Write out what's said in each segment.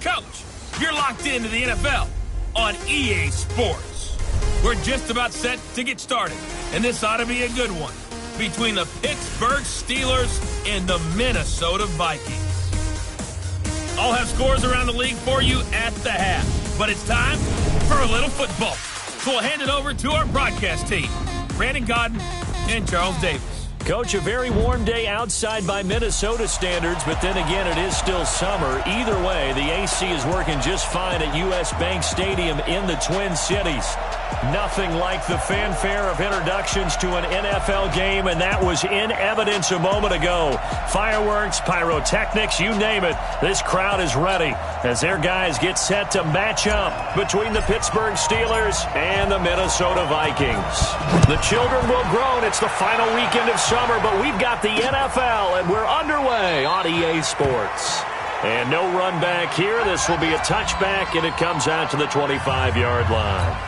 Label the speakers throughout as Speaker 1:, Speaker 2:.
Speaker 1: Coach, you're locked into the NFL on EA Sports. We're just about set to get started, and this ought to be a good one between the Pittsburgh Steelers and the Minnesota Vikings. I'll have scores around the league for you at the half, but it's time for a little football. So we'll hand it over to our broadcast team, Brandon Godden and Charles Davis.
Speaker 2: Coach, a very warm day outside by Minnesota standards, but then again, it is still summer. Either way, the AC is working just fine at U.S. Bank Stadium in the Twin Cities. Nothing like the fanfare of introductions to an NFL game, and that was in evidence a moment ago. Fireworks, pyrotechnics, you name it. This crowd is ready as their guys get set to match up between the Pittsburgh Steelers and the Minnesota Vikings. The children will groan. It's the final weekend of summer, but we've got the NFL, and we're underway on EA Sports. And no run back here. This will be a touchback, and it comes out to the 25-yard line.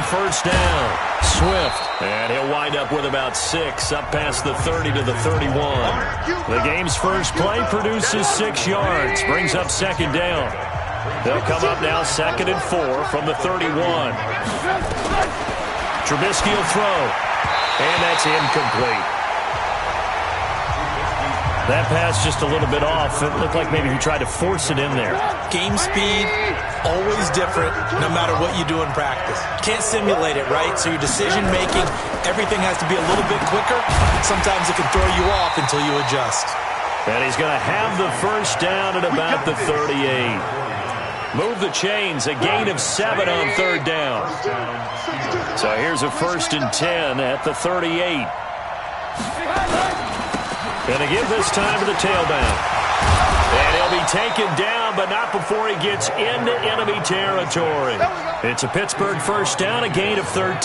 Speaker 2: First down, Swift, and he'll wind up with about 6, up past the 30 to the 31. The game's first play produces 6 yards, brings up second down. They'll come up now 2nd and 4 from the 31. Trubisky will throw, and that's incomplete. That pass just a little bit off. It looked like maybe he tried to force it in there.
Speaker 3: Game speed, always different, no matter what you do in practice. Can't simulate it, right? So your decision-making, everything has to be a little bit quicker. Sometimes it can throw you off until you adjust.
Speaker 2: And he's going to have the first down at about the 38. Move the chains, a gain of 7 on 3rd down. So here's a 1st and 10 at the 38. Going to give this time to the tailback. And he'll be taken down, but not before he gets into enemy territory. It's a Pittsburgh first down, a gain of 13.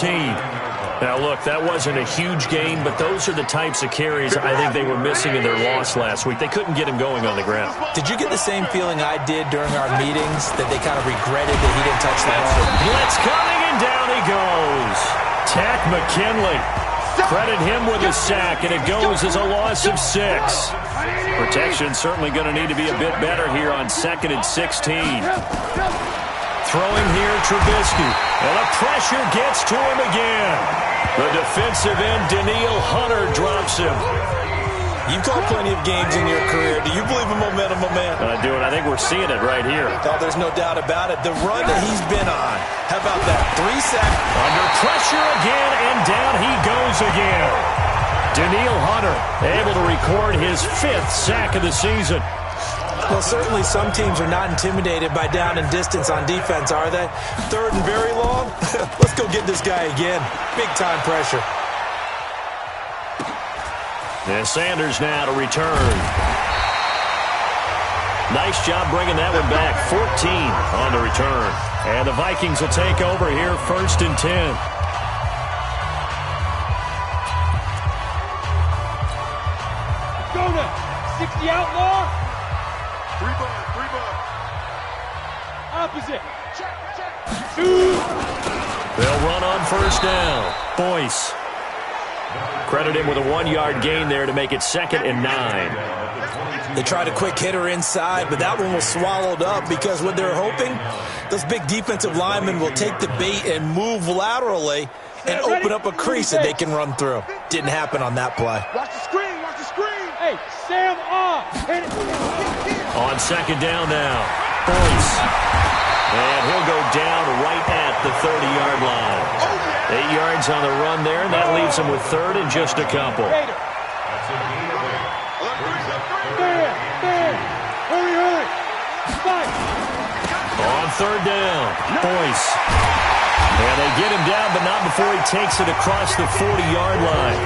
Speaker 2: Now, look, that wasn't a huge gain, but those are the types of carries I think they were missing in their loss last week. They couldn't get him going on the ground.
Speaker 3: Did you get the same feeling I did during our meetings, that they kind of regretted that he didn't touch the ball?
Speaker 2: Blitz coming, and down he goes. Tack McKinley. Credit him with a sack, and it goes as a loss of 6. Protection certainly going to need to be a bit better here on 2nd and 16. Throwing here, Trubisky. And the pressure gets to him again. The defensive end, Danielle Hunter, drops him.
Speaker 3: You've called plenty of games in your career. Do you believe in momentum, my man?
Speaker 2: I do, and I think we're seeing it right here.
Speaker 3: Oh, there's no doubt about it. The run that he's been on. How about that? 3 sacks.
Speaker 2: Under pressure again, and down he goes again. Danielle Hunter able to record his 5th sack of the season.
Speaker 3: Well, certainly some teams are not intimidated by down and distance on defense, are they? 3rd and very long? Let's go get this guy again. Big-time pressure.
Speaker 2: And Sanders now to return. Nice job bringing that one back. 14 on the return. And the Vikings will take over here, 1st and 10.
Speaker 4: Go now. 60 outlaw.
Speaker 5: 3 ball.
Speaker 4: Opposite. Check. 2.
Speaker 2: They'll run on 1st down. Boyce. Credit him with a 1-yard gain there to make it 2nd and 9.
Speaker 3: They tried a quick hitter inside, but that one was swallowed up because what they're hoping, those big defensive linemen will take the bait and move laterally and open up a crease that they can run through. Didn't happen on that play.
Speaker 5: Watch the screen.
Speaker 4: Hey, Sam off.
Speaker 2: On 2nd down now, Boyce. And he'll go down right at the 30-yard line. 8 yards on the run there, and that leaves him with 3rd and just a couple.
Speaker 4: Hurry. Fight.
Speaker 2: On 3rd down, Boyce. And they get him down, but not before he takes it across the 40-yard line.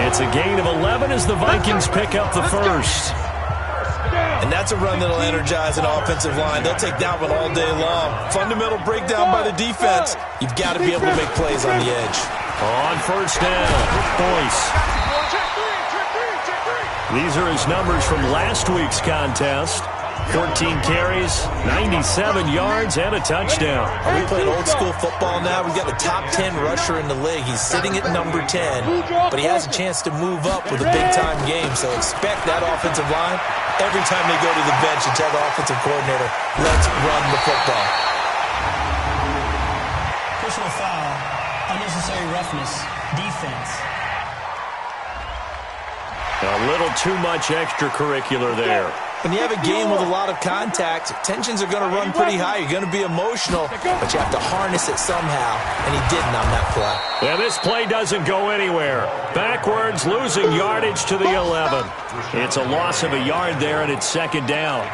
Speaker 2: It's a gain of 11 as the Vikings pick up the 1st.
Speaker 3: And that's a run that'll energize an offensive line. They'll take that one all day long. Fundamental breakdown by the defense. You've got to be able to make plays on the edge.
Speaker 2: On 1st down, Boyce. These are his numbers from last week's contest. 14 carries, 97 yards, and a touchdown.
Speaker 3: Are we playing old school football now? We've got the top 10 rusher in the league. He's sitting at number 10, but he has a chance to move up with a big-time game. So expect that offensive line every time they go to the bench and tell the offensive coordinator, let's run the football.
Speaker 6: Personal foul, unnecessary roughness, defense.
Speaker 2: A little too much extracurricular there.
Speaker 3: When you have a game with a lot of contact, tensions are going to run pretty high. You're going to be emotional, but you have to harness it somehow, and he didn't on that play.
Speaker 2: And this play doesn't go anywhere. Backwards, losing yardage to the 11. It's a loss of a yard there, and it's second down.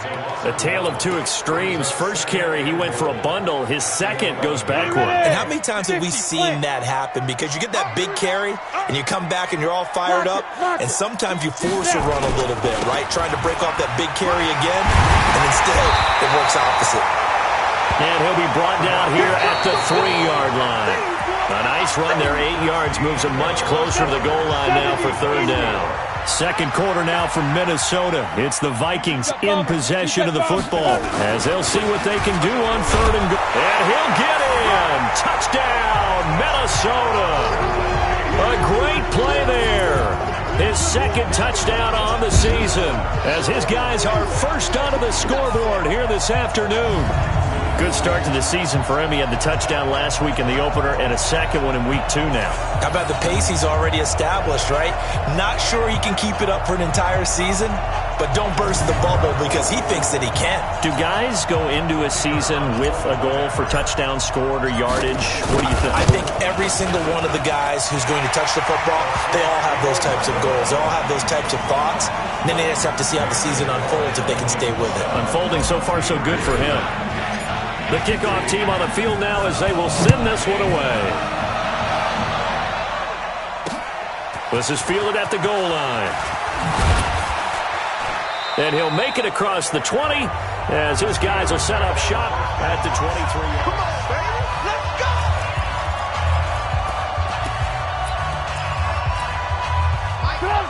Speaker 2: A tale of two extremes. First carry, he went for a bundle. His second goes backward.
Speaker 3: And how many times have we seen that happen? Because you get that big carry, and you come back and you're all fired up, and sometimes you force a run a little bit, right? Trying to break off that big carry again, and instead it works opposite.
Speaker 2: And he'll be brought down here at the 3-yard line. A nice run there, 8 yards, moves him much closer to the goal line now for third down. Second quarter now from Minnesota. It's the Vikings in possession of the football as they'll see what they can do on third and goal. And he'll get in. Touchdown, Minnesota. A great play there. His second touchdown on the season as his guys are first onto the scoreboard here this afternoon. Good start to the season for him. He had the touchdown last week in the opener and a second one in week 2 now.
Speaker 3: How about the pace he's already established, right? Not sure he can keep it up for an entire season, but don't burst the bubble because he thinks that he can.
Speaker 2: Do guys go into a season with a goal for touchdown scored or yardage? What do you think?
Speaker 3: I think every single one of the guys who's going to touch the football, they all have those types of goals. They all have those types of thoughts. And then they just have to see how the season unfolds if they can stay with it.
Speaker 2: Unfolding so far so good for him. The kickoff team on the field now as they will send this one away. This is fielded at the goal line. And he'll make it across the 20 as his guys will set up shop at the 23.
Speaker 5: Come on, baby. Let's go.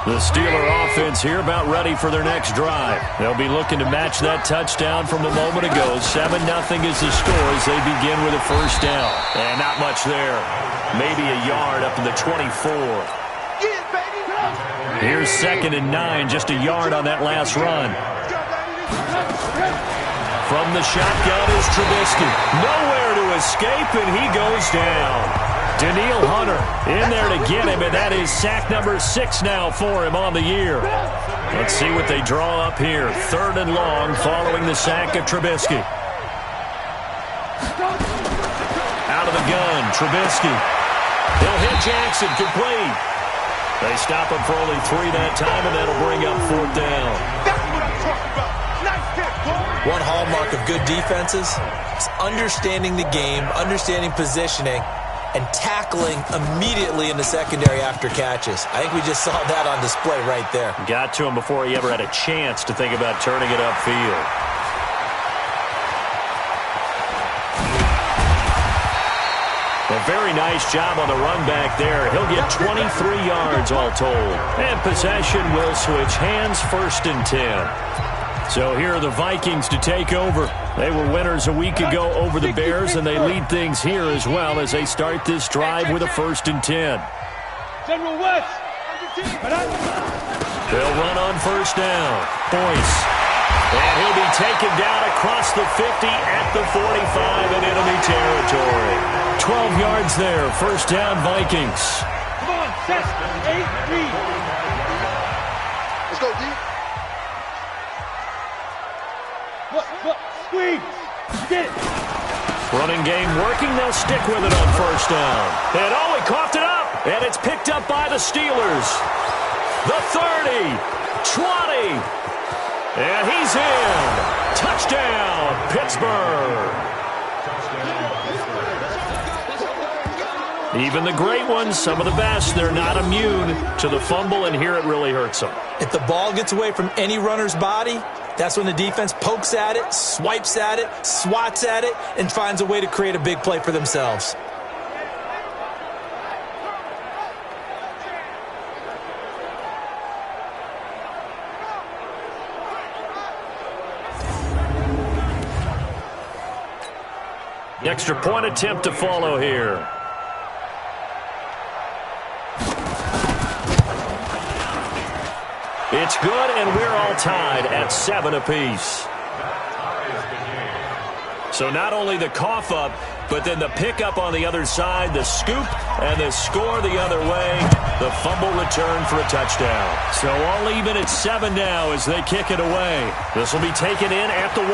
Speaker 2: The Steeler offense here about ready for their next drive. They'll be looking to match that touchdown from a moment ago. 7-0 is the score as they begin with a first down. And not much there. Maybe a yard up to the 24. Here's 2nd and 9, just a yard on that last run. From the shotgun is Trubisky. Nowhere to escape, and he goes down. Daniil Hunter in there to get him, and that is sack number 6 now for him on the year. Let's see what they draw up here. 3rd and long following the sack of Trubisky. Out of the gun, Trubisky. He'll hit Jackson, complete. They stop him for only 3 that time, and that'll bring up 4th down.
Speaker 5: That's what I'm talking about. Nice hit, boy.
Speaker 3: One hallmark of good defenses is understanding the game, understanding positioning, and tackling immediately in the secondary after catches. I think we just saw that on display right there.
Speaker 2: Got to him before he ever had a chance to think about turning it upfield. A very nice job on the run back there. He'll get 23 yards all told. And possession will switch hands, 1st and 10. So here are the Vikings to take over. They were winners a week ago over the Bears, and they lead things here as well as they start this drive with a 1st and 10.
Speaker 4: General West.
Speaker 2: They'll run on 1st down. Boyce. And he'll be taken down across the 50 at the 45 in enemy territory. 12 yards there. 1st down, Vikings.
Speaker 4: Come on, set. 8-3.
Speaker 5: Let's go, D.
Speaker 4: Look, squeeze. Get it.
Speaker 2: Running game working. They'll stick with it on 1st down. And oh, he coughed it up. And it's picked up by the Steelers. The 30, 20. And he's in. Touchdown, Pittsburgh. Even the great ones, some of the best, they're not immune to the fumble, and here it really hurts them.
Speaker 3: If the ball gets away from any runner's body, that's when the defense pokes at it, swipes at it, swats at it, and finds a way to create a big play for themselves.
Speaker 2: Extra point attempt to follow here. It's good, and we're all tied at 7 apiece. So not only the cough up, but then the pickup on the other side, the scoop, and the score the other way. The fumble return for a touchdown. So all even at 7 now as they kick it away. This will be taken in at the 1.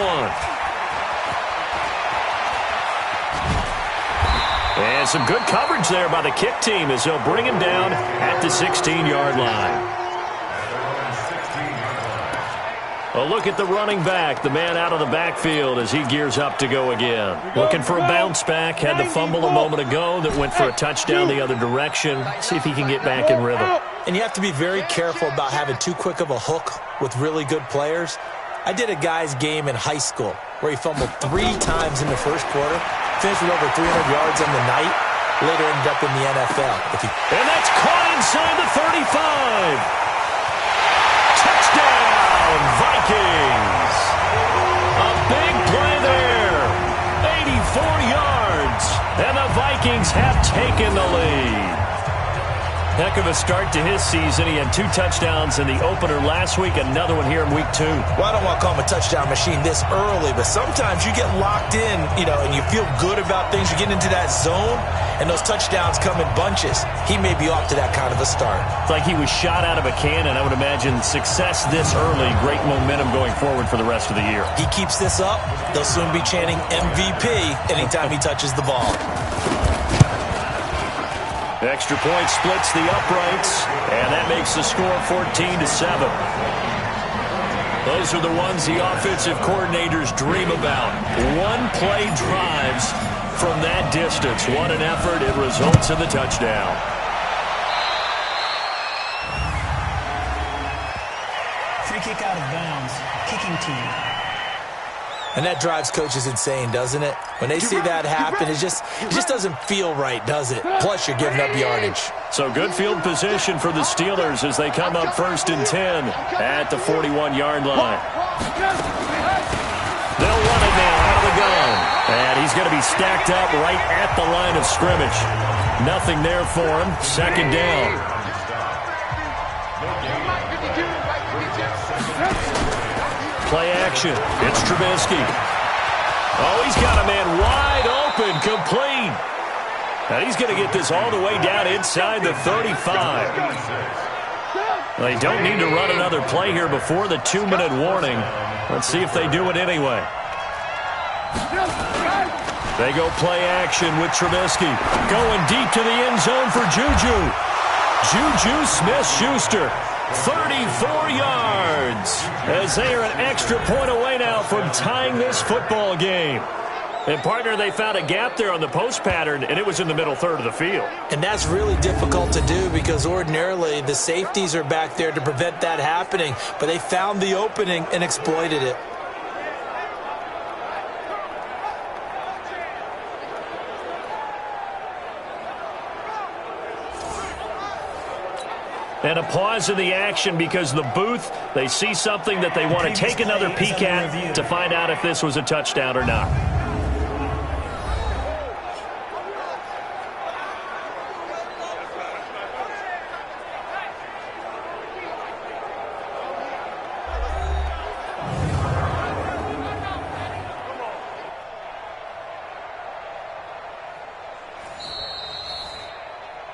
Speaker 2: And some good coverage there by the kick team as they'll bring him down at the 16-yard line. A look at the running back, the man out of the backfield as he gears up to go again. Looking for a bounce back, had the fumble a moment ago that went for a touchdown the other direction. See if he can get back in rhythm.
Speaker 3: And you have to be very careful about having too quick of a hook with really good players. I did a guy's game in high school where he fumbled 3 times in the first quarter, finished with over 300 yards on the night, later ended up in the NFL.
Speaker 2: And that's caught inside the 35. Touchdown, Vikings. A big play there. 84 yards. And the Vikings have taken the lead. Heck of a start to his season. He had 2 touchdowns in the opener last week, another one here in week 2.
Speaker 3: Well, I don't want to call him a touchdown machine this early, but sometimes you get locked in, and you feel good about things. You get into that zone, and those touchdowns come in bunches. He may be off to that kind of a start.
Speaker 2: It's like he was shot out of a cannon. I would imagine success this early, great momentum going forward for the rest of the year.
Speaker 3: He keeps this up, they'll soon be chanting MVP anytime he touches the ball.
Speaker 2: Extra point splits the uprights, and that makes the score 14-7. Those are the ones the offensive coordinators dream about. One-play drives from that distance. What an effort. It results in the touchdown.
Speaker 6: Free kick out of bounds. Kicking team.
Speaker 3: And that drives coaches insane, doesn't it? When they see that happen, it just doesn't feel right, does it? Plus, you're giving up yardage.
Speaker 2: So good field position for the Steelers as they come up 1st and 10 at the 41-yard line. They'll run it now out of the gun. And he's going to be stacked up right at the line of scrimmage. Nothing there for him. 2nd down. Play action. It's Trubisky. Oh, he's got a man wide open, complete. Now he's going to get this all the way down inside the 35. They don't need to run another play here before the 2-minute warning. Let's see if they do it anyway. They go play action with Trubisky. Going deep to the end zone for Juju. Juju Smith-Schuster. 34 yards as they are an extra point away now from tying this football game. And, partner, they found a gap there on the post pattern, and it was in the middle third of the field.
Speaker 3: And that's really difficult to do because ordinarily the safeties are back there to prevent that happening. But they found the opening and exploited it.
Speaker 2: And a pause in the action because the booth, they see something that they want to take another peek at to find out if this was a touchdown or not.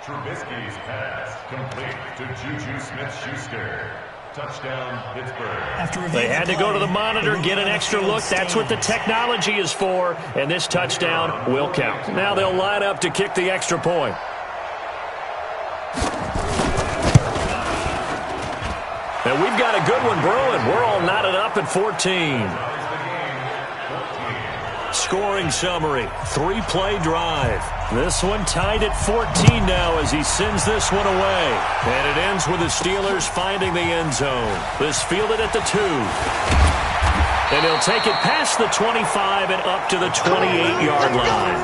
Speaker 7: Trubisky's pass complete to Juju Smith-Schuster. Touchdown, Pittsburgh.
Speaker 2: They had to go to the monitor, get an extra look. That's what the technology is for, and this touchdown will count. Now they'll line up to kick the extra point. And we've got a good one brewing. We're all knotted up at 14. Scoring summary, 3-play drive. This one tied at 14 now as he sends this one away. And it ends with the Steelers finding the end zone. This fielded at the 2. And he'll take it past the 25 and up to the 28-yard line.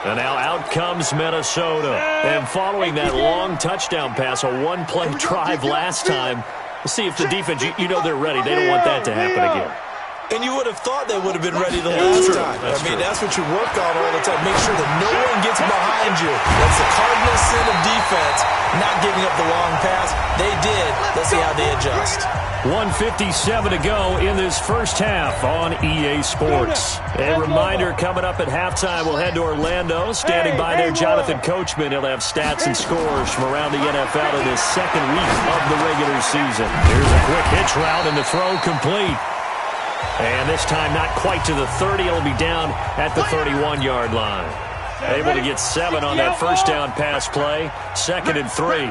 Speaker 2: And now out comes Minnesota. And following that long touchdown pass, a one-play drive last time, we'll see if the defense, you know they're ready. They don't want that to happen again.
Speaker 3: And you would have thought they would have been ready the last time. I mean, that's what you work on all the time. Make sure that no one gets behind you. That's the cardinal sin of defense, not giving up the long pass. They did. Let's see how they adjust.
Speaker 2: 1:57 to go in this first half on EA Sports. A reminder, coming up at halftime, we'll head to Orlando. Standing by there, Jonathan Coachman. He'll have stats and scores from around the NFL in this second week of the regular season. Here's a quick hitch route, and the throw complete. And this time not quite to the 30. It'll be down at the 31-yard line. Able to get 7 on that first down pass play. 2nd and 3.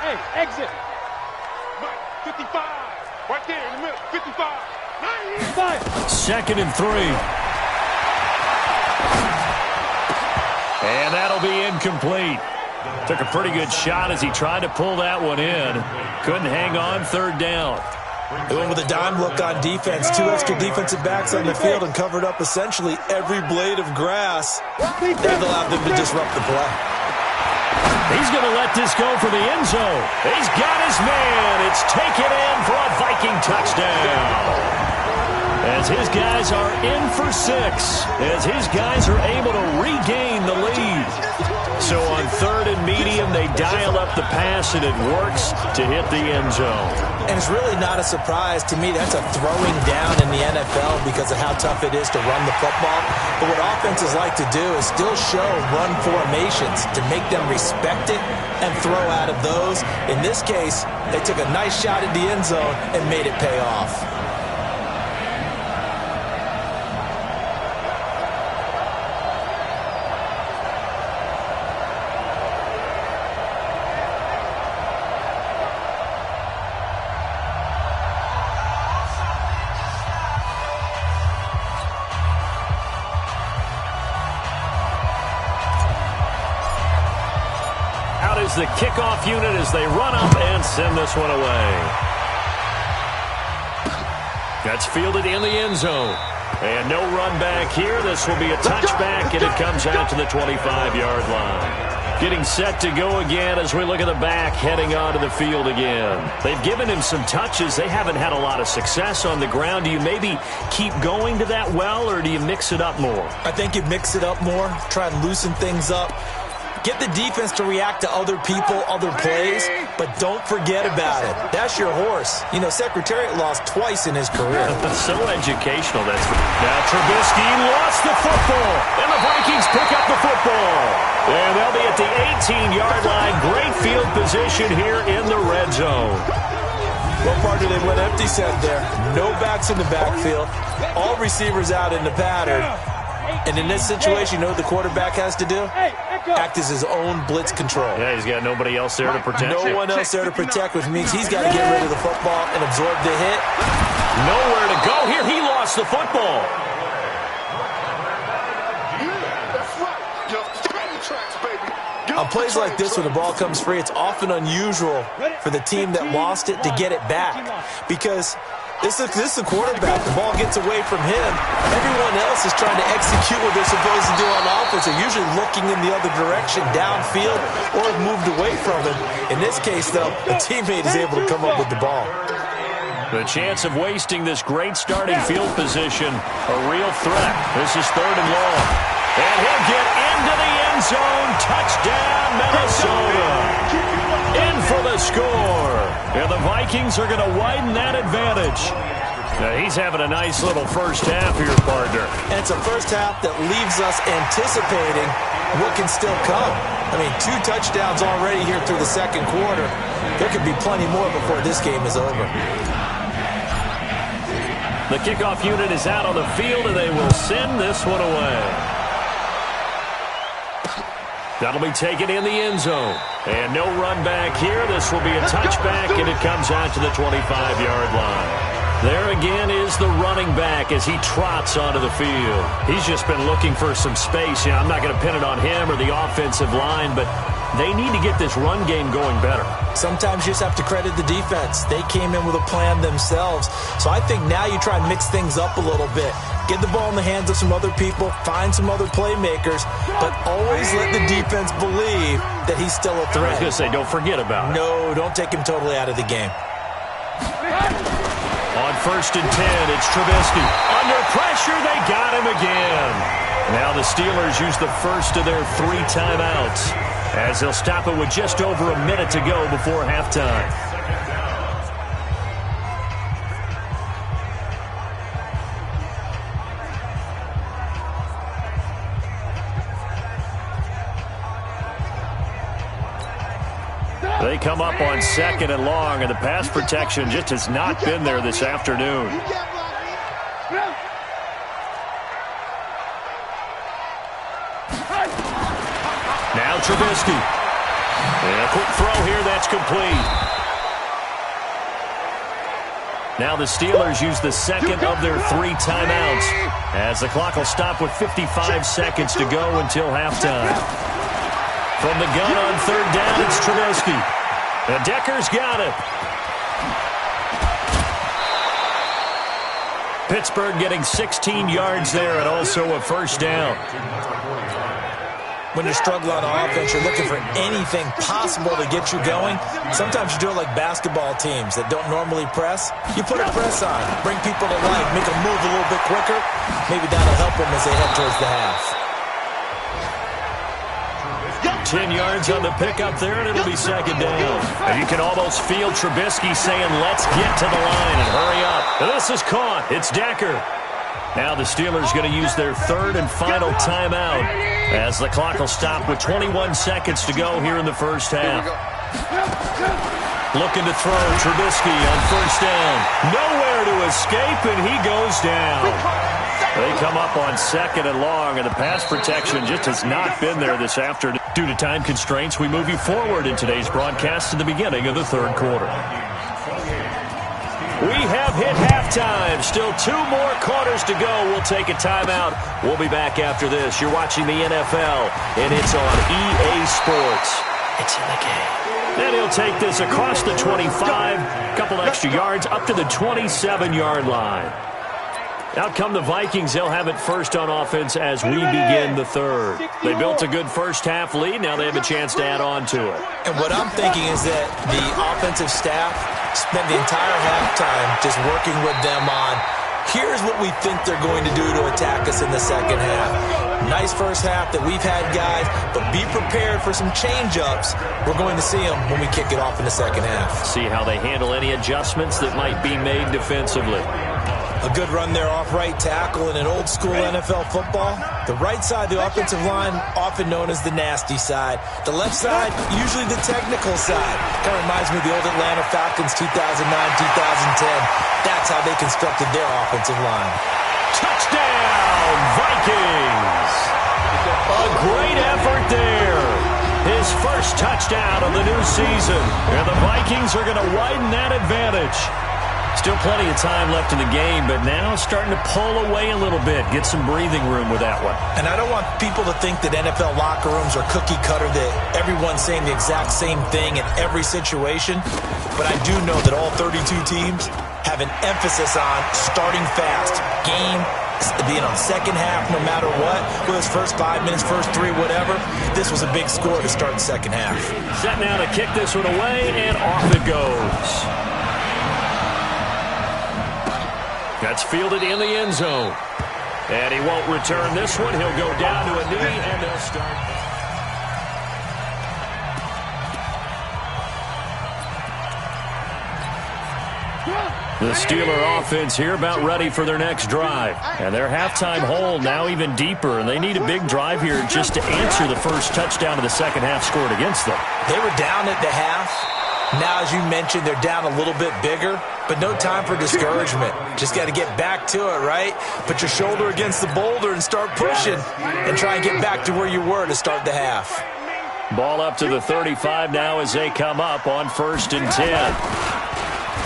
Speaker 4: Hey, exit.
Speaker 5: 55. Right there in the middle. 55.
Speaker 2: 2nd and 3. And that'll be incomplete. Took a pretty good shot as he tried to pull that one in. Couldn't hang on 3rd down.
Speaker 3: They went with a dime look on defense. 2 extra defensive backs on the field and covered up essentially every blade of grass. That allowed them to disrupt the play.
Speaker 2: He's going to let this go for the end zone. He's got his man. It's taken in for a Viking touchdown. As his guys are in for 6. As his guys are able to regain the lead. So on 3rd and medium, they dial up the pass, and it works to hit the end zone.
Speaker 3: And it's really not a surprise to me. That's a throwing down in the NFL because of how tough it is to run the football. But what offenses like to do is still show run formations to make them respect it and throw out of those. In this case, they took a nice shot at the end zone and made it pay off.
Speaker 2: The kickoff unit as they run up and send this one away. That's fielded in the end zone. And no run back here. This will be a touchback, and it comes out to the 25-yard line. Getting set to go again as we look at the back heading onto the field again. They've given him some touches. They haven't had a lot of success on the ground. Do you maybe keep going to that well, or do you mix it up more?
Speaker 3: I think you mix it up more, try and loosen things up. Get the defense to react to other people, other plays, but don't forget about it. That's your horse. You know, Secretariat lost twice in his career.
Speaker 2: So educational. Now Trubisky lost the football, and the Vikings pick up the football. And they'll be at the 18-yard line. Great field position here in the red zone.
Speaker 3: What part do they went empty set there? No backs in the backfield. All receivers out in the pattern. And in this situation, you know what the quarterback has to do? Act as his own blitz control.
Speaker 2: Yeah, he's got nobody else there to protect.
Speaker 3: No one else there to protect, which means he's got to get rid of the football and absorb the hit.
Speaker 2: Nowhere to go here. He lost the football.
Speaker 3: On plays like this, when the ball comes free, it's often unusual for the team that lost it to get it back. Because this is a quarterback. The ball gets away from him. Everyone else is trying to execute what they're supposed to do on offense. They're usually looking in the other direction, downfield, or have moved away from him. In this case, though, a teammate is able to come up with the ball.
Speaker 2: The chance of wasting this great starting field position, a real threat. This is 3rd and long. And he'll get into the end zone. Touchdown, Minnesota. In for the score. And the Vikings are going to widen that advantage. Now, he's having a nice little first half here, partner.
Speaker 3: And it's a first half that leaves us anticipating what can still come. I mean, 2 touchdowns already here through the second quarter. There could be plenty more before this game is over.
Speaker 2: The kickoff unit is out on the field, and they will send this one away. That'll be taken in the end zone. And no run back here. This will be a touchback, and it comes out to the 25-yard line. There again is the running back as he trots onto the field. He's just been looking for some space. You know, I'm not going to pin it on him or the offensive line, but they need to get this run game going better.
Speaker 3: Sometimes you just have to credit the defense. They came in with a plan themselves. So I think now you try and mix things up a little bit. Get the ball in the hands of some other people, find some other playmakers, but always let the defense believe that he's still a threat.
Speaker 2: I was going to say, don't forget about it.
Speaker 3: No, don't take him totally out of the game.
Speaker 2: On first and 10. It's Trubisky. Under pressure, they got him again. Now the Steelers use the first of their 3 timeouts as they'll stop it with just over a minute to go before halftime. They come up on 2nd and long, and the pass protection just has not been there this afternoon. Now Trubisky. And a quick throw here, that's complete. Now the Steelers use the second of their 3 timeouts as the clock will stop with 55 seconds to go until halftime. From the gun on 3rd down, it's Trubisky. And Decker's got it. Pittsburgh getting 16 yards there and also a first down.
Speaker 3: When you struggle on offense, you're looking for anything possible to get you going. Sometimes you do it like basketball teams that don't normally press. You put a press on, bring people to life, make them move a little bit quicker. Maybe that'll help them as they head towards the half.
Speaker 2: 10 yards on the pickup there, and it'll be 2nd down. And you can almost feel Trubisky saying, let's get to the line and hurry up. And this is caught. It's Decker. Now the Steelers going to use their 3rd and final timeout as the clock will stop with 21 seconds to go here in the first half. Looking to throw Trubisky on 1st down. Nowhere to escape, and he goes down. They come up on 2nd and long, and the pass protection just has not been there this afternoon. Due to time constraints, we move you forward in today's broadcast to the beginning of the 3rd quarter. We have hit halftime. Still 2 more quarters to go. We'll take a timeout. We'll be back after this. You're watching the NFL, and it's on EA Sports. It's in the game. And he'll take this across the 25, a couple extra yards, up to the 27-yard line. Out come the Vikings. They'll have it first on offense as we begin the 3rd. They built a good first half lead. Now they have a chance to add on to it.
Speaker 3: And what I'm thinking is that the offensive staff spent the entire halftime just working with them on, here's what we think they're going to do to attack us in the second half. Nice first half that we've had, guys, but be prepared for some change-ups. We're going to see them when we kick it off in the second half.
Speaker 2: See how they handle any adjustments that might be made defensively.
Speaker 3: A good run there off right tackle in an old-school NFL football. The right side, the offensive line, often known as the nasty side. The left side, usually the technical side. Kind of reminds me of the old Atlanta Falcons 2009-2010. That's how they constructed their offensive line.
Speaker 2: Touchdown, Vikings! A great effort there. His first touchdown of the new season. And the Vikings are going to widen that advantage. Still plenty of time left in the game, but now starting to pull away a little bit. Get some breathing room with that one.
Speaker 3: And I don't want people to think that NFL locker rooms are cookie cutter, that everyone's saying the exact same thing in every situation. But I do know that all 32 teams have an emphasis on starting fast. Game, being on second half no matter what. Whether it's first 5 minutes, first 3, whatever. This was a big score to start the second half.
Speaker 2: Set now to kick this one away, and off it goes. That's fielded in the end zone. And he won't return this one. He'll go down to a knee, and they'll start. The Steeler offense here about ready for their next drive. And their halftime hole now even deeper, and they need a big drive here just to answer the first touchdown of the second half scored against them.
Speaker 3: They were down at the half. Now, as you mentioned, they're down a little bit bigger, but no time for discouragement. Just got to get back to it, right? Put your shoulder against the boulder and start pushing and try and get back to where you were to start the half.
Speaker 2: Ball up to the 35 now as they come up on 1st and 10.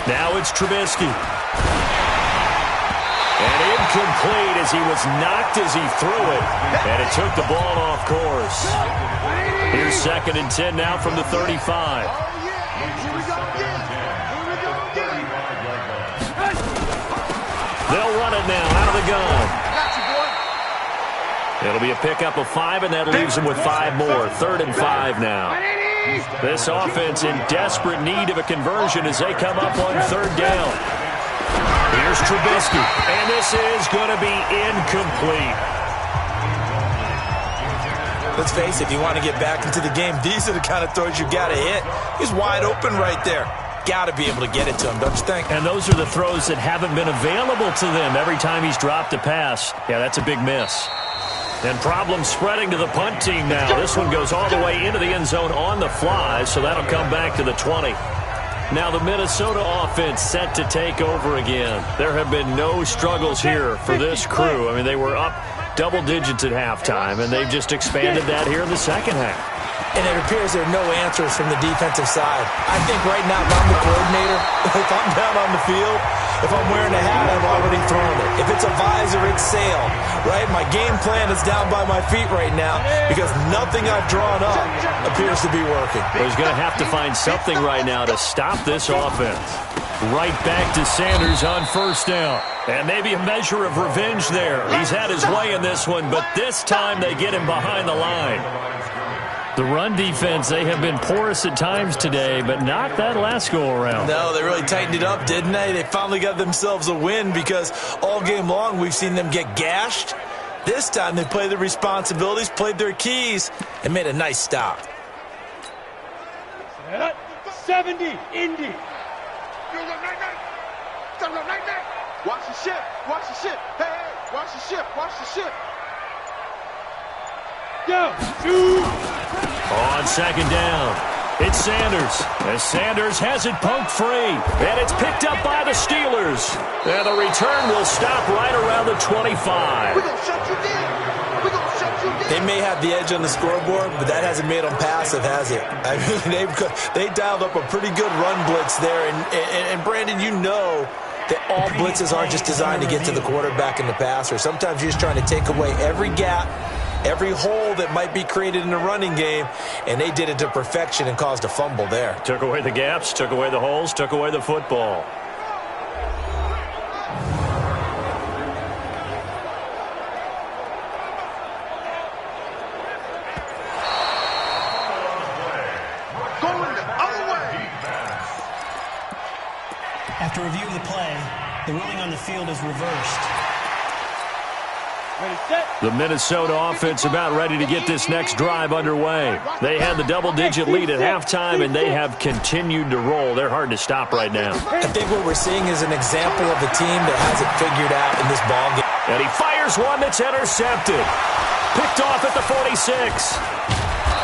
Speaker 2: Now it's Trubisky. And incomplete as he was knocked as he threw it. And it took the ball off course. Here's 2nd and 10 now from the 35. They'll run it now out of the gun. It'll be a pickup of 5, and that leaves them with 5 more. 3rd and 5 now. This offense in desperate need of a conversion as they come up on 3rd down. He Here's Trubisky, and this is going to be incomplete.
Speaker 3: Let's face it, if you want to get back into the game, these are the kind of throws you got to hit. He's wide open right there. Got to be able to get it to him, don't you think?
Speaker 2: And those are the throws that haven't been available to them every time he's dropped a pass. Yeah, that's a big miss. And problems spreading to the punt team now. This one goes all the way into the end zone on the fly, so that'll come back to the 20. Now the Minnesota offense set to take over again. There have been no struggles here for this crew. I mean, they were up double digits at halftime, and they've just expanded that here in the second half.
Speaker 3: And it appears there are no answers from the defensive side. I think right now, if I'm the coordinator, if I'm down on the field, if I'm wearing a hat, I've already thrown it. If it's a visor, it's sail, right? My game plan is down by my feet right now because nothing I've drawn up appears to be working.
Speaker 2: Well, he's going to have to find something right now to stop this offense. Right back to Sanders on first down. And maybe a measure of revenge there. He's had his way in this one, but this time they get him behind the line. The run defense, they have been porous at times today, but not that last go-around.
Speaker 3: No, they really tightened it up, didn't they? They finally got themselves a win because all game long we've seen them get gashed. This time they played their responsibilities, played their keys, and made a nice stop.
Speaker 4: 70, Indy.
Speaker 5: Watch the ship. Watch the ship. Hey, watch the ship. Watch the ship.
Speaker 4: Go. Shoot.
Speaker 2: On second down, it's Sanders. As Sanders has it poked free. And it's picked up by the Steelers. And the return will stop right around the 25.
Speaker 5: We're going to shut you down. We're going to shut you down.
Speaker 3: They may have the edge on the scoreboard, but that hasn't made them passive, has it? I mean, they dialed up a pretty good run blitz there. And Brandon, you know that all blitzes aren't just designed to get to the quarterback and the passer. Sometimes you're just trying to take away every gap, every hole that might be created in the running game, and they did it to perfection and caused a fumble there.
Speaker 2: Took away the gaps, took away the holes, took away the football.
Speaker 5: Going the other way.
Speaker 6: After review of the play, the ruling on the field is reversed.
Speaker 4: Ready, set.
Speaker 2: The Minnesota offense about ready to get this next drive underway. They had the double-digit lead at halftime, and they have continued to roll. They're hard to stop right now.
Speaker 3: I think what we're seeing is an example of a team that has it figured out in this ball game.
Speaker 2: And he fires one that's intercepted. Picked off at the 46.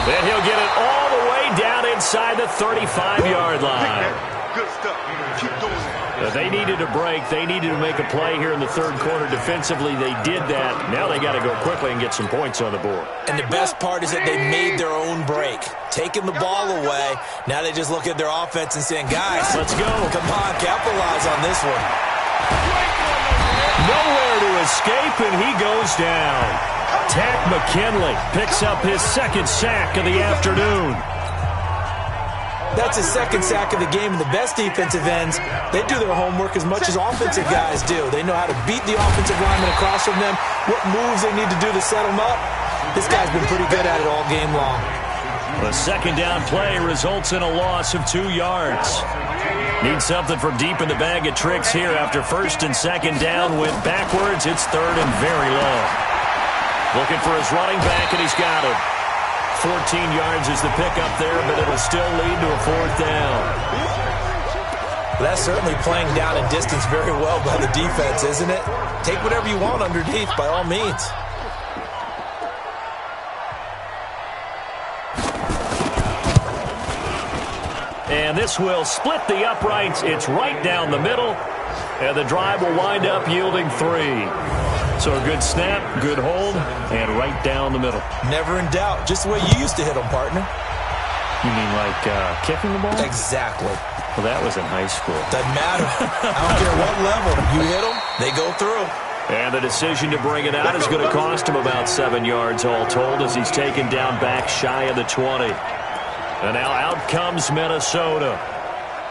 Speaker 2: Then he'll get it all the way down inside the 35-yard line.
Speaker 5: Good stuff. Keep doing it.
Speaker 2: They needed a break. They needed to make a play here in the third quarter. Defensively, they did that. Now they got to go quickly and get some points on the board.
Speaker 3: And the best part is that they made their own break. Taking the ball away, now they just look at their offense and saying, guys,
Speaker 2: let's go.
Speaker 3: Come on, capitalize on this one.
Speaker 2: Nowhere to escape, and he goes down. Tack McKinley picks up his second sack of the afternoon.
Speaker 3: That's his second sack of the game, and the best defensive ends, they do their homework as much as offensive guys do. They know how to beat the offensive lineman across from them, what moves they need to do to set them up. This guy's been pretty good at it all game long.
Speaker 2: The second down play results in a loss of 2 yards. Need something from deep in the bag of tricks here after first and second down went backwards. It's third and very long. Looking for his running back, and he's got it. 14 yards is the pickup there, but it'll still lead to a fourth down.
Speaker 3: That's certainly playing down in distance very well by the defense, isn't it? Take whatever you want underneath, by all means.
Speaker 2: And this will split the uprights. It's right down the middle, and the drive will wind up yielding 3. So a good snap, good hold, and right down the middle.
Speaker 3: Never in doubt. Just the way you used to hit them, partner.
Speaker 2: You mean like kicking the ball?
Speaker 3: Exactly.
Speaker 2: Well, that was in high school.
Speaker 3: Doesn't matter. I don't care what level. You hit them, they go through.
Speaker 2: And the decision to bring it out is going to cost him about 7 yards all told as he's taken down back shy of the 20. And now out comes Minnesota.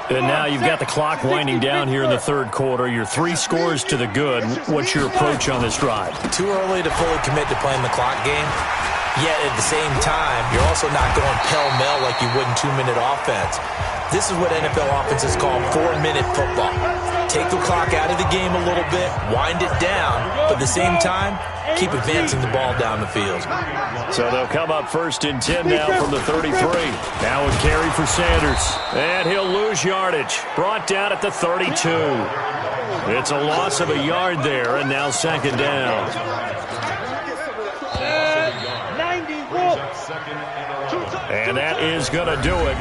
Speaker 2: And now you've got the clock winding down here in the third quarter. You're 3 scores to the good. What's your approach on this drive?
Speaker 3: Too early to fully commit to playing the clock game. Yet at the same time, you're also not going pell-mell like you would in 2-minute offense. This is what NFL offenses call 4-minute football. take the clock out of the game a little bit, wind it down, but at the same time, keep advancing the ball down the field.
Speaker 2: So they'll come up 1st and 10 now from the 33. Now a carry for Sanders. And he'll lose yardage. Brought down at the 32. It's a loss of a yard there, and now 2nd down.
Speaker 4: 91.
Speaker 2: And that is going to do it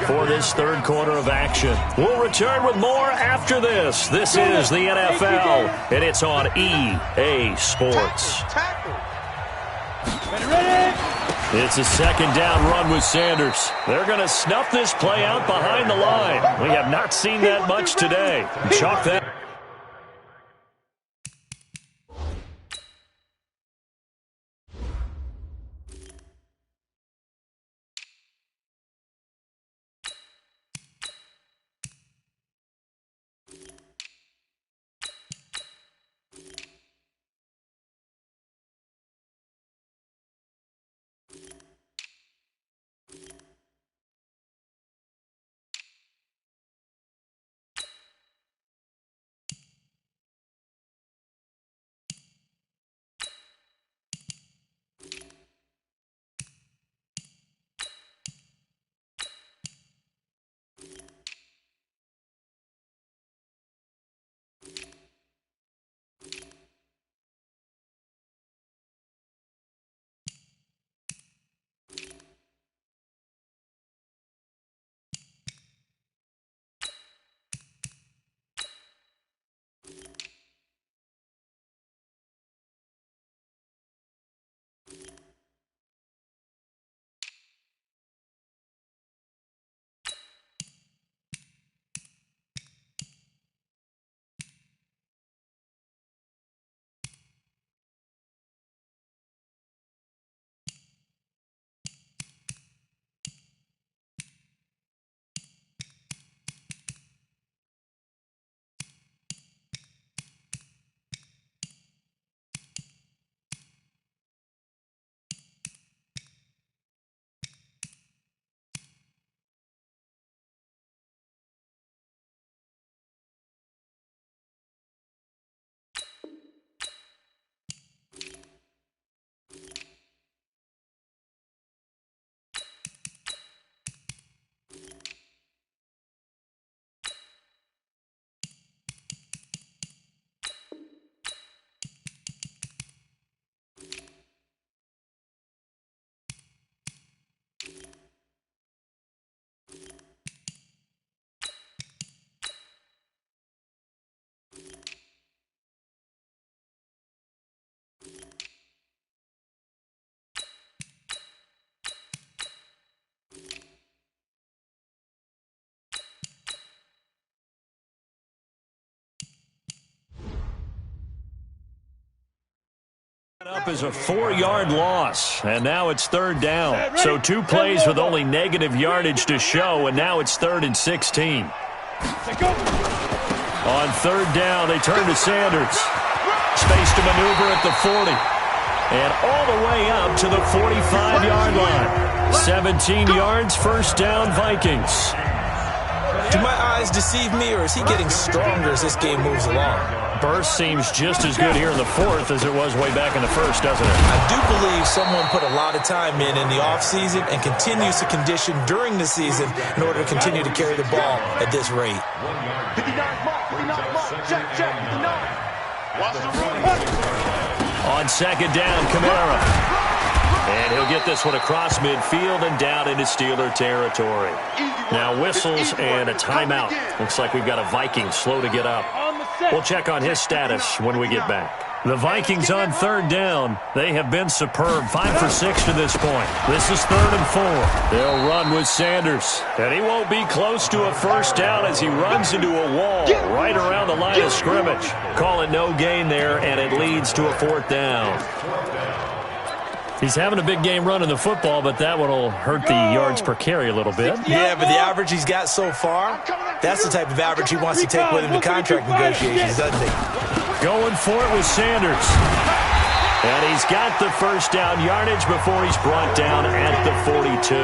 Speaker 2: for this 3rd quarter of action. We'll return with more after this. This is the NFL, and it's on EA Sports. It's a 2nd down run with Sanders. They're going to snuff this play out behind the line. We have not seen that much today. Chalk that. Up is a 4-yard loss, and now it's 3rd down. So 2 plays with only negative yardage to show, and now it's 3rd and 16. On 3rd down, they turn to Sanders. Space to maneuver at the 40. And all the way up to the 45-yard line. 17 yards, 1st down, Vikings.
Speaker 3: Do my eyes deceive me, or is he getting stronger as this game moves along?
Speaker 2: Burst seems just as good here in the 4th as it was way back in the 1st, doesn't it?
Speaker 3: I do believe someone put a lot of time in the offseason and continues to condition during the season in order to continue to carry the ball at this rate.
Speaker 5: 59 mark, check, 59. Watch the run.
Speaker 2: On 2nd down, Kamara. And he'll get this one across midfield and down into Steeler territory. Now whistles and a timeout. Looks like we've got a Viking slow to get up. We'll check on his status when we get back. The Vikings on 3rd down. They have been superb. 5 for 6 to this point. This is 3rd and 4. They'll run with Sanders. And he won't be close to a 1st down as he runs into a wall right around the line of scrimmage. Call it no gain there, and it leads to a 4th down. He's having a big game running the football, but that one will hurt the yards per carry a little bit.
Speaker 3: Yeah, but the average he's got so far, that's the type of average he wants to take with him to contract negotiations, doesn't he?
Speaker 2: Going for it with Sanders. And he's got the 1st down yardage before he's brought down at the 42.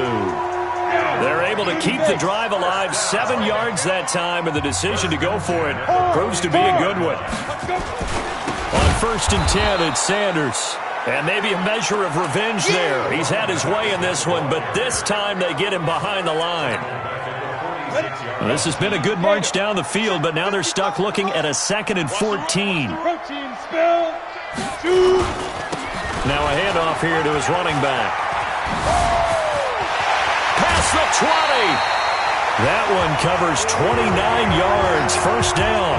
Speaker 2: They're able to keep the drive alive, 7 yards that time, and the decision to go for it proves to be a good one. On 1st and 10, it's Sanders. And maybe a measure of revenge there. He's had his way in this one, but this time they get him behind the line. Well, this has been a good march down the field, but now they're stuck looking at a 2nd and 14. Now a handoff here to his running back. Past the 20. That one covers 29 yards. First down.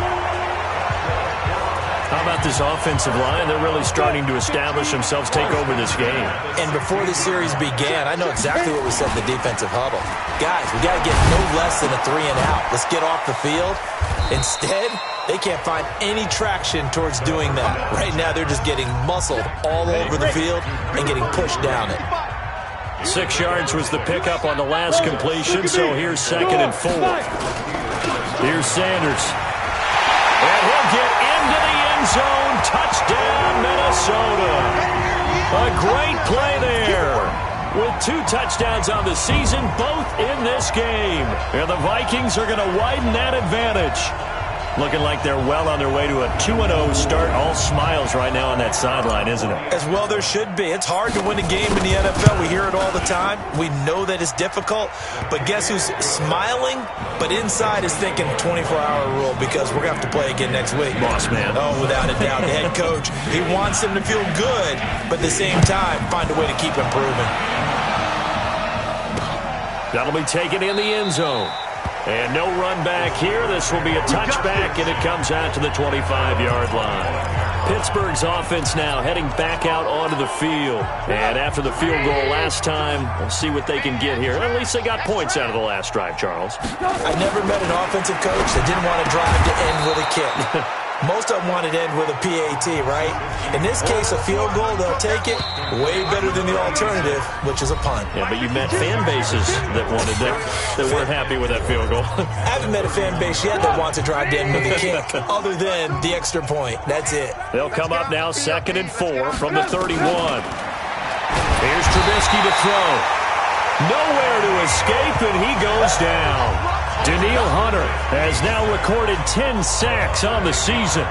Speaker 2: How about this offensive line? They're really starting to establish themselves, take over this game.
Speaker 3: And before the series began, I know exactly what we said in the defensive huddle. Guys, we got to get no less than a 3 and out. Let's get off the field. Instead, they can't find any traction towards doing that. Right now, they're just getting muscled all over the field and getting pushed down it.
Speaker 2: 6 yards was the pickup on the last completion, so here's 2nd and 4. Here's Sanders. And he'll get into the end zone. Touchdown, Minnesota. A great play there. With 2 touchdowns on the season, both in this game. And the Vikings are going to widen that advantage. Looking like they're well on their way to a 2-0 start. All smiles right now on that sideline, isn't it?
Speaker 3: As well there should be. It's hard to win a game in the NFL. We hear it all the time. We know that it's difficult. But guess who's smiling? But inside is thinking 24-hour rule because we're going to have to play again next week.
Speaker 2: Boss man.
Speaker 3: Oh, without a doubt. The head coach, he wants them to feel good, but at the same time, find a way to keep improving.
Speaker 2: That'll be taken in the end zone. And no run back here. This will be a touchback, and it comes out to the 25-yard line. Pittsburgh's offense now heading back out onto the field. And after the field goal last time, we'll see what they can get here. At least they got points out of the last drive, Charles.
Speaker 3: I never met an offensive coach that didn't want to drive to end with a kick. Most of them wanted to end with a PAT, right? In this case, a field goal, they'll take it. Way better than the alternative, which is a punt.
Speaker 2: Yeah, but you met fan bases that wanted that weren't happy with that field goal.
Speaker 3: I haven't met a fan base yet that wants to drive to end with a kick, other than the extra point. That's it.
Speaker 2: They'll come up now 2nd and 4 from the 31. Here's Trubisky to throw. Nowhere to escape, and he goes down. Daniil Hunter has now recorded 10 sacks on the season.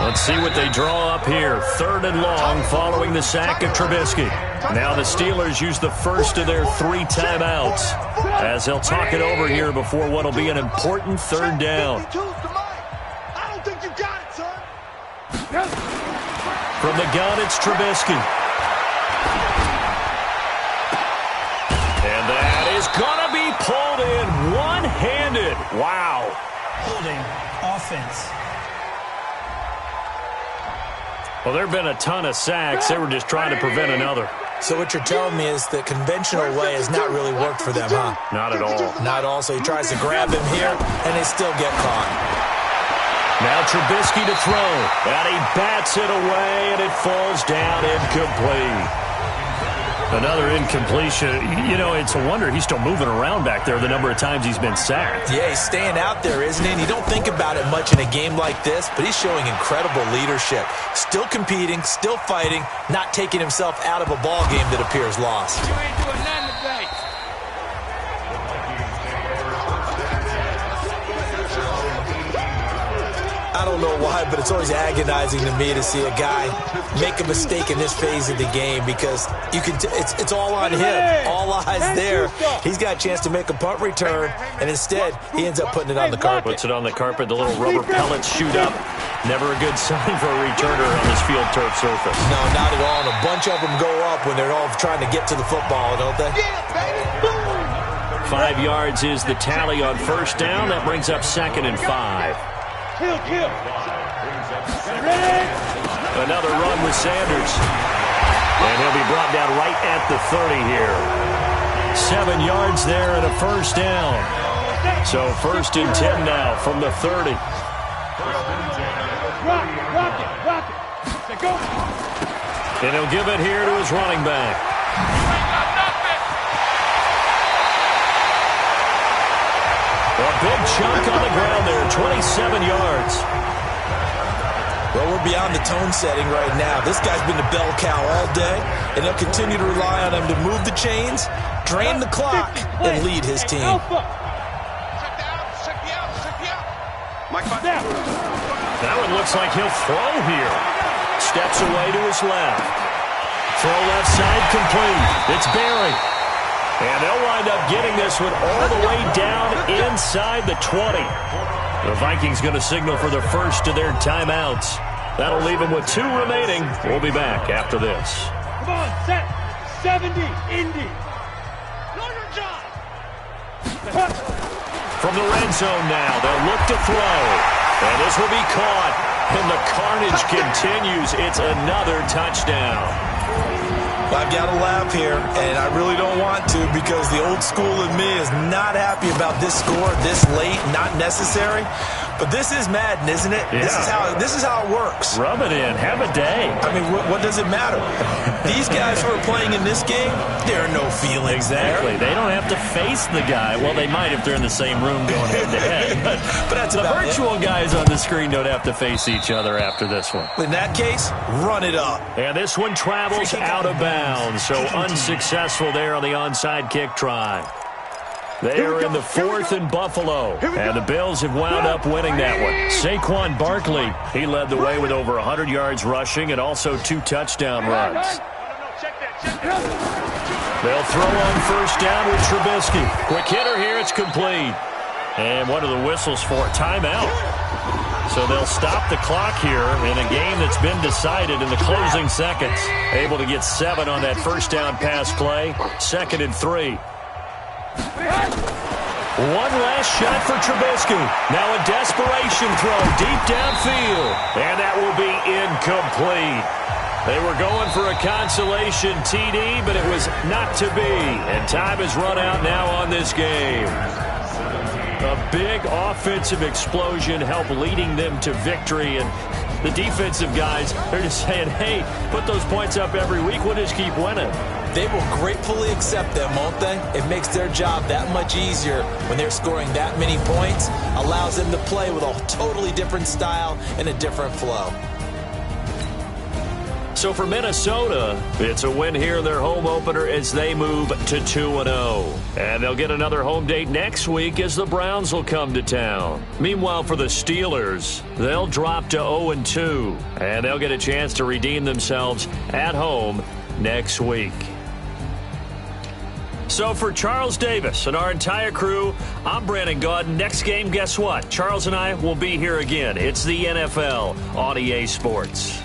Speaker 2: Let's see what they draw up here. 3rd and long following the sack of Trubisky. Now the Steelers use the first of their 3 timeouts as they'll talk it over here before what will be an important 3rd down.
Speaker 5: I don't think you got it, son.
Speaker 2: From the gun, it's Trubisky. And that is going to be pulled in one-handed. Wow.
Speaker 6: Holding offense.
Speaker 2: Well, there have been a ton of sacks. They were just trying to prevent another.
Speaker 3: So what you're telling me is the conventional way has not really worked for them, huh?
Speaker 2: Not at all.
Speaker 3: Not all. So he tries to grab him here, and they still get caught.
Speaker 2: Now Trubisky to throw. And he bats it away, and it falls down incomplete. Another incompletion. You know, it's a wonder he's still moving around back there the number of times he's been sacked.
Speaker 3: Yeah, he's staying out there, isn't he? And you don't think about it much in a game like this, but he's showing incredible leadership. Still competing, still fighting, not taking himself out of a ball game that appears lost.
Speaker 5: You ain't doing nothing today.
Speaker 3: I don't know why, but it's always agonizing to me to see a guy make a mistake in this phase of the game because you can. It's all on him. All eyes there. He's got a chance to make a punt return, and instead he ends up putting it on the carpet.
Speaker 2: Puts it on the carpet. The little rubber pellets shoot up. Never a good sign for a returner on this field turf surface.
Speaker 3: No, not at all. And a bunch of them go up when they're all trying to get to the football, don't they?
Speaker 5: Yeah, baby. Boom.
Speaker 2: 5 yards is the tally on 1st down. That brings up 2nd and 5.
Speaker 4: Kill.
Speaker 2: Another run with Sanders. And he'll be brought down right at the 30 here. 7 yards there and a 1st down. So 1st and 10 now from the 30.
Speaker 4: Rock it. Go.
Speaker 2: And he'll give it here to his running back. A big chunk on the ground there, 27 yards.
Speaker 3: Well, we're beyond the tone setting right now. This guy's been the bell cow all day, and they'll continue to rely on him to move the chains drain the clock, and lead his team.
Speaker 2: That one looks like he'll throw here. Steps away to his left. Throw left side complete. It's Barry. And they'll wind up getting this one all the way down inside the 20. The Vikings going to signal for the first of their timeouts. That'll leave them with 2 remaining. We'll be back after this.
Speaker 4: Come on, set. 70, Indy. Know your job.
Speaker 2: From the red zone now, they'll look to throw. And this will be caught. And the carnage continues. It's another touchdown.
Speaker 3: I've got to laugh here, and I really don't want to because the old school in me is not happy about this score this late, not necessary. But this is Madden, isn't it?
Speaker 2: Yeah.
Speaker 3: This is how it works.
Speaker 2: Rub it in. Have a day.
Speaker 3: I mean, what does it matter? These guys who are playing in this game, there are no feelings
Speaker 2: Exactly.
Speaker 3: there.
Speaker 2: They don't have to face the guy. Well, they might if they're in the same room going head-to-head.
Speaker 3: But that's
Speaker 2: the
Speaker 3: about
Speaker 2: virtual guys on the screen don't have to face each other after this one.
Speaker 3: In that case, run it up.
Speaker 2: And this one travels out of bounds, so unsuccessful there on the onside kick try. They are in the 4th and Buffalo, and the Bills have wound up winning that one. Saquon Barkley, he led the way with over 100 yards rushing and also 2 touchdown runs. They'll throw on first down with Trubisky. Quick hitter here, it's complete. And what are the whistles for? Timeout. So they'll stop the clock here in a game that's been decided in the closing seconds. Able to get 7 on that first down pass play. 2nd and 3. One last shot for Trubisky. Now a desperation throw deep downfield. And that will be incomplete. They were going for a consolation TD, but it was not to be. And time has run out now on this game. A big offensive explosion helped leading them to victory. And the defensive guys, they're just saying, hey, put those points up every week. We'll just keep winning.
Speaker 3: They will gratefully accept them, won't they? It makes their job that much easier when they're scoring that many points. Allows them to play with a totally different style and a different flow.
Speaker 2: So for Minnesota, it's a win here in their home opener as they move to 2-0. And they'll get another home date next week as the Browns will come to town. Meanwhile, for the Steelers, they'll drop to 0-2. And they'll get a chance to redeem themselves at home next week. So for Charles Davis and our entire crew, I'm Brandon Gaudin. Next game, guess what? Charles and I will be here again. It's the NFL on EA Sports.